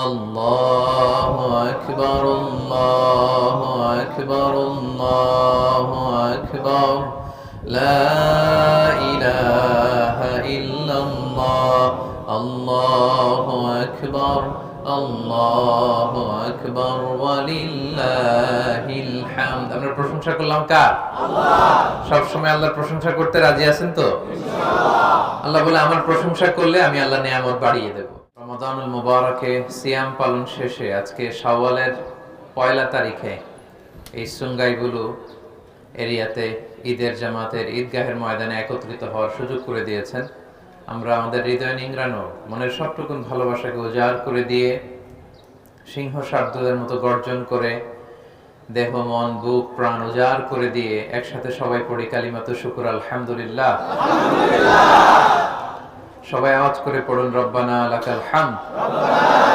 আল্লাহু আকবার, আল্লাহু আকবার, আল্লাহু আকবার, লা ইলাহা ইল্লাল্লাহ, আল্লাহু আকবার, আল্লাহু আকবার, ওয়ালিল্লাহিল হামদ। আমরা প্রশংসা করলাম কার? আল্লাহ। সব সময় আল্লাহর প্রশংসা করতে রাজি আছেন তো? ইনশাআল্লাহ। আল্লাহ বলে আমার প্রশংসা করলে আমি আল্লাহ নিয়ামত বাড়িয়ে দেব। রমাদানুল মুবারকে সিয়াম পালন শেষে আজকে শাওয়ালের 1 তারিখে এই সুঙ্গাইগুলো এরিয়াতে ঈদের জামাতের ঈদগাহের ময়দানে একত্রিত হওয়ার সুযোগ করে দিয়েছেন। আমরা আমাদের হৃদয় নিংড়ানো মনের সবটুকুন ভালোবাসাকে উজাড় করে দিয়ে সিংহ শার্দুলের মতো গর্জন করে দেহ মন বুক প্রাণ উজাড় করে দিয়ে একসাথে সবাই পড়ি কালিমাতু শুকর আলহামদুলিল্লাহ। সবাই আওয়াজ করে পড়ুন রব্বানা লাকাল হামদ।